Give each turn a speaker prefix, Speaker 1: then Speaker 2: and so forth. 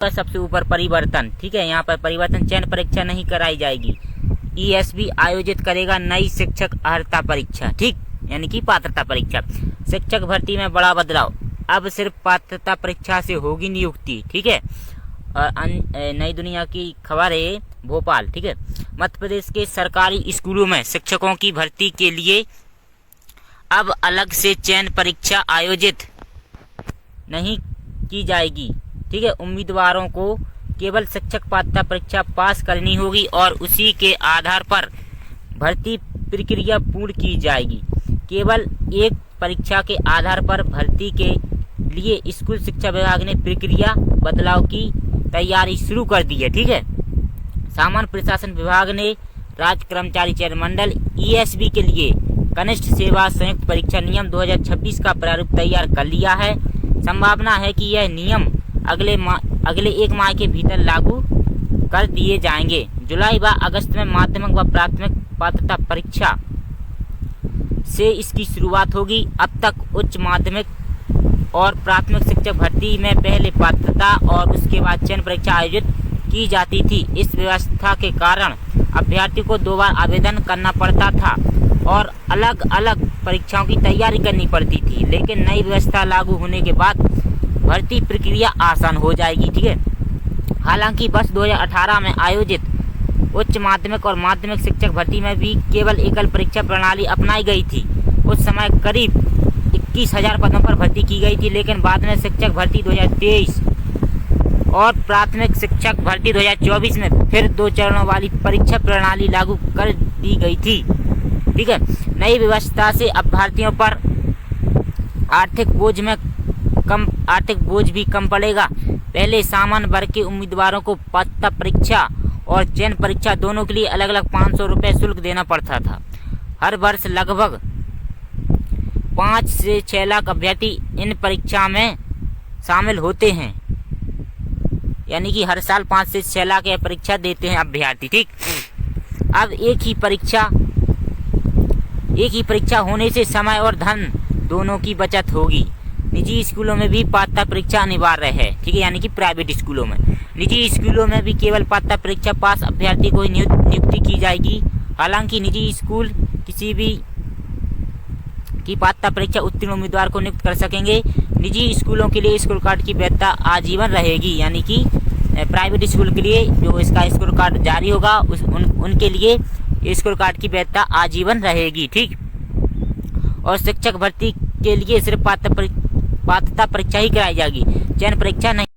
Speaker 1: सबसे ऊपर परिवर्तन, ठीक है। यहाँ पर परिवर्तन, चयन परीक्षा नहीं कराई जाएगी। ईएसबी आयोजित करेगा नई शिक्षक अर्हता परीक्षा, ठीक, यानी कि पात्रता परीक्षा। शिक्षक भर्ती में बड़ा बदलाव, अब सिर्फ पात्रता परीक्षा से होगी नियुक्ति, ठीक है। और नई दुनिया की खबर है भोपाल, ठीक है। मध्य प्रदेश के सरकारी स्कूलों में शिक्षकों की भर्ती के लिए अब अलग से चयन परीक्षा आयोजित नहीं की जाएगी, ठीक है। उम्मीदवारों को केवल शिक्षक पात्रता परीक्षा पास करनी होगी और उसी के आधार पर भर्ती प्रक्रिया पूर्ण की जाएगी। केवल एक परीक्षा के आधार पर भर्ती के लिए स्कूल शिक्षा विभाग ने प्रक्रिया बदलाव की तैयारी शुरू कर दी है, ठीक है। सामान्य प्रशासन विभाग ने राज्य कर्मचारी चयन मंडल ईएसबी के लिए कनिष्ठ सेवा संयुक्त परीक्षा नियम 2026 का प्रारूप तैयार कर लिया है। संभावना है कि यह नियम अगले एक माह के भीतर लागू कर दिए जाएंगे। जुलाई व अगस्त में माध्यमिक व प्राथमिक पात्रता परीक्षा से इसकी शुरुआत होगी। अब तक उच्च माध्यमिक और प्राथमिक शिक्षक भर्ती में पहले पात्रता और उसके बाद चयन परीक्षा आयोजित की जाती थी। इस व्यवस्था के कारण अभ्यर्थी को 2 बार आवेदन करना पड़ता था और अलग अलग परीक्षाओं की तैयारी करनी पड़ती थी, लेकिन नई व्यवस्था लागू होने के बाद भर्ती प्रक्रिया आसान हो जाएगी, ठीक है। हालांकि वर्ष 2018 में आयोजित उच्च माध्यमिक और माध्यमिक शिक्षक भर्ती में भी केवल एकल परीक्षा प्रणाली अपनाई गई थी। उस समय करीब 21,000 पदों पर भर्ती की गई थी, लेकिन बाद में शिक्षक भर्ती 2023 और प्राथमिक शिक्षक भर्ती 2024 में फिर 2 चरणों वाली परीक्षा प्रणाली लागू कर दी गई थी, ठीक है। नई व्यवस्था से अभ्यर्थियों पर आर्थिक बोझ भी कम पड़ेगा। पहले सामान्य वर्ग के उम्मीदवारों को पात्रता परीक्षा और चयन परीक्षा दोनों के लिए अलग अलग 500 रुपये शुल्क देना पड़ता था। हर वर्ष लगभग 5 से 6 लाख अभ्यर्थी इन परीक्षा में शामिल होते हैं, यानी कि हर साल 5 से 6 लाख यह परीक्षा देते हैं अभ्यर्थी, ठीक। अब एक ही परीक्षा होने से समय और धन दोनों की बचत होगी। निजी स्कूलों में भी पात्रता परीक्षा अनिवार्य है, ठीक है, यानी कि प्राइवेट स्कूलों में। निजी स्कूलों में भी केवल पात्रता परीक्षा पास अभ्यर्थी को ही नियुक्ति की जाएगी। हालांकि निजी स्कूल किसी भी की पात्रता परीक्षा उत्तीर्ण उम्मीदवार को नियुक्त कर सकेंगे। निजी स्कूलों के लिए स्कूल कार्ड की वैधता आजीवन रहेगी, यानी कि प्राइवेट स्कूल के लिए जो इसका स्कूल कार्ड जारी होगा उनके लिए स्कूल कार्ड की वैधता आजीवन रहेगी, ठीक। और शिक्षक भर्ती के लिए सिर्फ पात्रता परीक्षा ही कराई जाएगी, चयन परीक्षा नहीं।